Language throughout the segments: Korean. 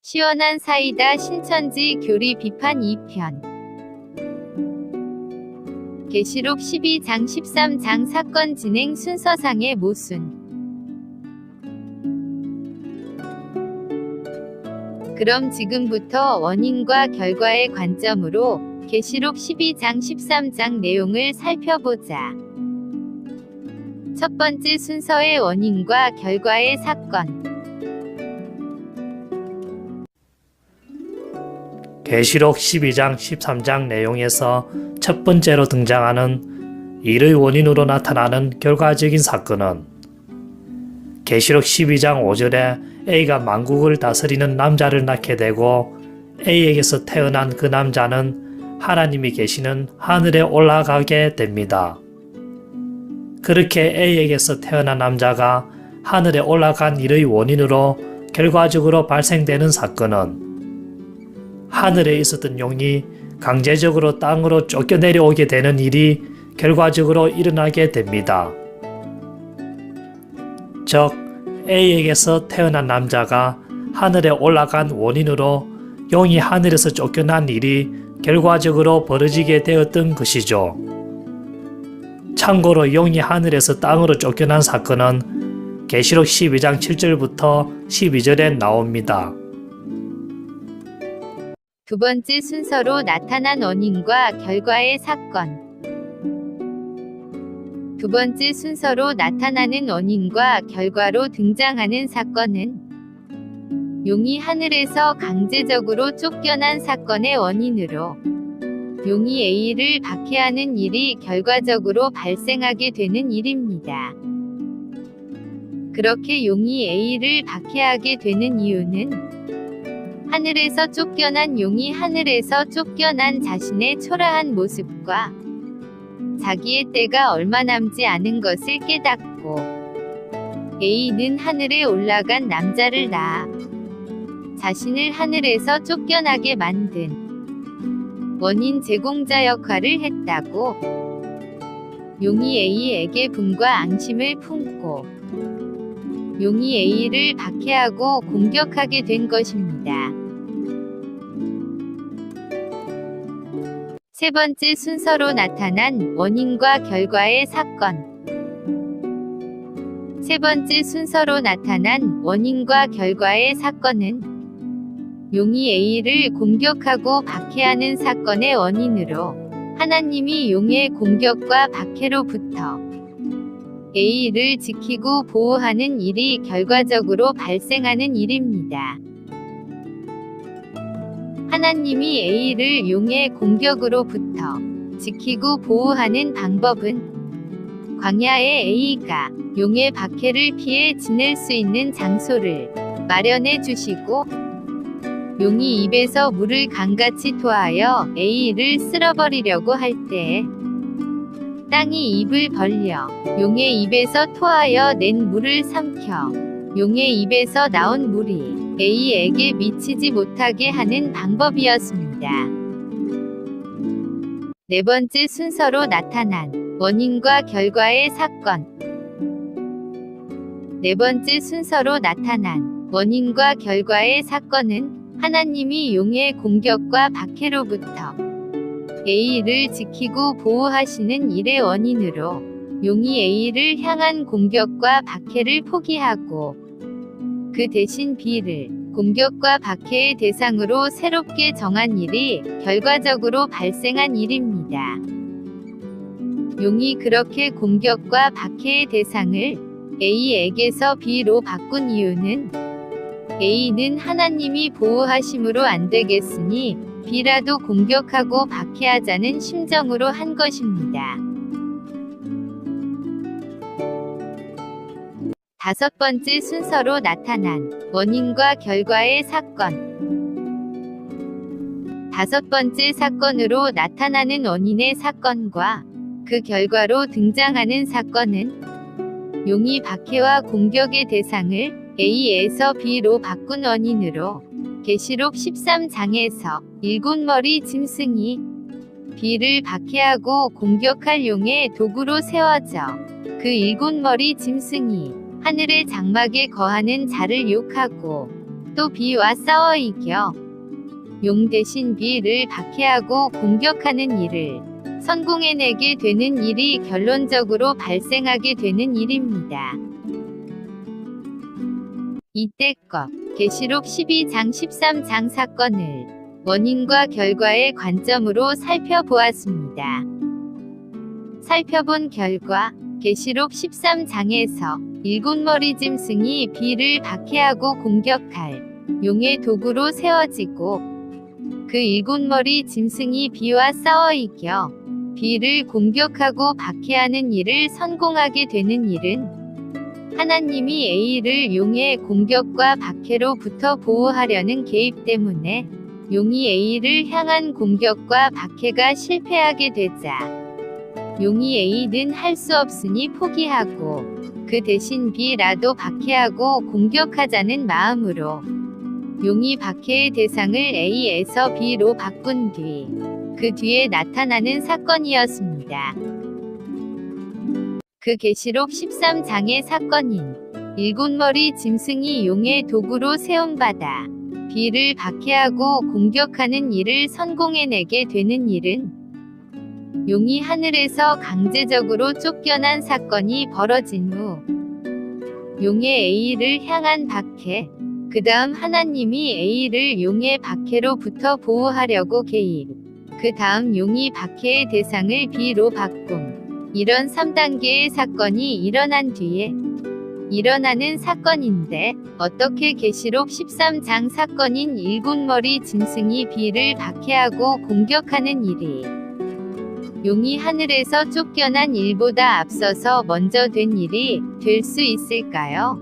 시원한 사이다 신천지 교리 비판 2편. 계시록 12장 13장 사건 진행 순서상의 모순. 그럼 지금부터 원인과 결과의 관점으로 계시록 12장 13장 내용을 살펴보자. 첫 번째 순서의 원인과 결과의 사건. 계시록 12장 13장 내용에서 첫 번째로 등장하는 일의 원인으로 나타나는 결과적인 사건은 계시록 12장 5절에 A가 만국을 다스리는 남자를 낳게 되고 A에게서 태어난 그 남자는 하나님이 계시는 하늘에 올라가게 됩니다. 그렇게 A에게서 태어난 남자가 하늘에 올라간 일의 원인으로 결과적으로 발생되는 사건은 하늘에 있었던 용이 강제적으로 땅으로 쫓겨내려오게 되는 일이 결과적으로 일어나게 됩니다. 즉, A에게서 태어난 남자가 하늘에 올라간 원인으로 용이 하늘에서 쫓겨난 일이 결과적으로 벌어지게 되었던 것이죠. 참고로 용이 하늘에서 땅으로 쫓겨난 사건은 계시록 12장 7절부터 12절에 나옵니다. 두 번째 순서로 나타난 원인과 결과의 사건. 두 번째 순서로 나타나는 원인과 결과로 등장하는 사건은 용이 하늘에서 강제적으로 쫓겨난 사건의 원인으로 용이 A를 박해하는 일이 결과적으로 발생하게 되는 일입니다. 그렇게 용이 A를 박해하게 되는 이유는 하늘에서 쫓겨난 용이 하늘에서 쫓겨난 자신의 초라한 모습과 자기의 때가 얼마 남지 않은 것을 깨닫고 A는 하늘에 올라간 남자를 낳아 자신을 하늘에서 쫓겨나게 만든 원인 제공자 역할을 했다고 용이 A에게 분과 앙심을 품고 용이 A를 박해하고 공격하게 된 것입니다. 세 번째 순서로 나타난 원인과 결과의 사건. 세 번째 순서로 나타난 원인과 결과의 사건은 용이 A를 공격하고 박해하는 사건의 원인으로 하나님이 용의 공격과 박해로부터 A를 지키고 보호하는 일이 결과적으로 발생하는 일입니다. 하나님이 A를 용의 공격으로부터 지키고 보호하는 방법은 광야에 A가 용의 박해를 피해 지낼 수 있는 장소를 마련해 주시고 용이 입에서 물을 강같이 토하여 A를 쓸어버리려고 할 때에 땅이 입을 벌려 용의 입에서 토하여 낸 물을 삼켜 용의 입에서 나온 물이 A에게 미치지 못하게 하는 방법이었습니다. 네 번째 순서로 나타난 원인과 결과의 사건. 네 번째 순서로 나타난 원인과 결과의 사건은 하나님이 용의 공격과 박해로부터 A를 지키고 보호하시는 일의 원인으로 용이 A를 향한 공격과 박해를 포기하고 그 대신 B를 공격과 박해의 대상으로 새롭게 정한 일이 결과적으로 발생한 일입니다. 용이 그렇게 공격과 박해의 대상을 A에게서 B로 바꾼 이유는 A는 하나님이 보호하심으로 안 되겠으니 B라도 공격하고 박해하자는 심정으로 한 것입니다. 다섯 번째 순서로 나타난 원인과 결과의 사건. 다섯 번째 사건으로 나타나는 원인의 사건과 그 결과로 등장하는 사건은 용이 박해와 공격의 대상을 A에서 B로 바꾼 원인으로 계시록 13장에서 일곱머리 짐승이 B를 박해하고 공격할 용의 도구로 세워져 그 일곱머리 짐승이 하늘의 장막에 거하는 자를 욕하고 또 B와 싸워 이겨 용 대신 B를 박해하고 공격하는 일을 성공해내게 되는 일이 결론적으로 발생하게 되는 일입니다. 이때껏 계시록 12장 13장 사건을 원인과 결과의 관점으로 살펴보았습니다. 살펴본 결과 계시록 13장에서 일곱머리 짐승이 B를 박해하고 공격할 용의 도구로 세워지고 그 일곱머리 짐승이 B와 싸워 이겨 B를 공격하고 박해하는 일을 성공하게 되는 일은 하나님이 A를 용의 공격과 박해로부터 보호하려는 계획 때문에 용이 A를 향한 공격과 박해가 실패하게 되자 용이 A는 할 수 없으니 포기하고 그 대신 B라도 박해하고 공격하자는 마음으로 용이 박해의 대상을 A에서 B로 바꾼 뒤 그 뒤에 나타나는 사건이었습니다. 그 계시록 13장의 사건인 일곱머리 짐승이 용의 도구로 세움받아 B를 박해하고 공격하는 일을 성공해내게 되는 일은 용이 하늘에서 강제적으로 쫓겨난 사건이 벌어진 후 용의 A를 향한 박해, 그 다음 하나님이 A를 용의 박해로부터 보호하려고 개입, 그 다음 용이 박해의 대상을 B로 바꿈, 이런 3단계의 사건이 일어난 뒤에 일어나는 사건인데 어떻게 계시록 13장 사건인 일곱머리 짐승이 B를 박해하고 공격하는 일이 용이 하늘에서 쫓겨난 일보다 앞서서 먼저 된 일이 될 수 있을까요?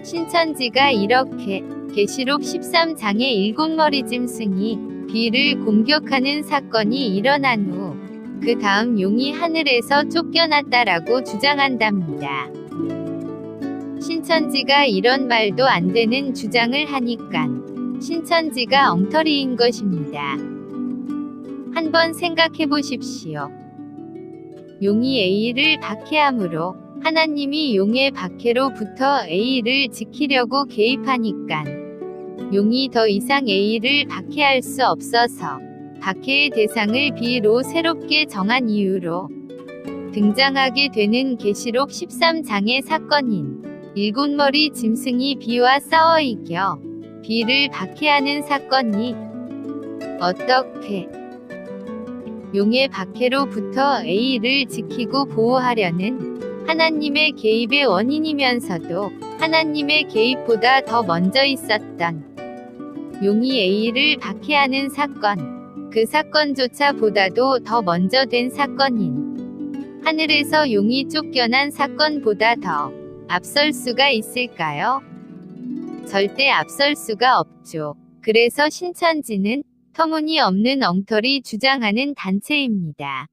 신천지가 이렇게 계시록 13장의 일곱머리 짐승이 B를 공격하는 사건이 일어난 후 그 다음 용이 하늘에서 쫓겨났다라고 주장한답니다. 신천지가 이런 말도 안 되는 주장을 하니깐 신천지가 엉터리인 것입니다. 한번 생각해 보십시오. 용이 A를 박해함으로 하나님이 용의 박해로부터 A를 지키려고 개입하니깐 용이 더 이상 A를 박해할 수 없어서 박해의 대상을 B로 새롭게 정한 이유로 등장하게 되는 계시록 13장의 사건인 일곱머리 짐승이 B와 싸워 이겨 B를 박해하는 사건이 어떻게 용의 박해로부터 A를 지키고 보호하려는 하나님의 개입의 원인이면서도 하나님의 개입보다 더 먼저 있었던 용이 A를 박해하는 사건, 그 사건조차 보다도 더 먼저 된 사건인 하늘에서 용이 쫓겨난 사건보다 더 앞설 수가 있을까요? 절대 앞설 수가 없죠. 그래서 신천지는 터무니없는 엉터리 주장하는 단체입니다.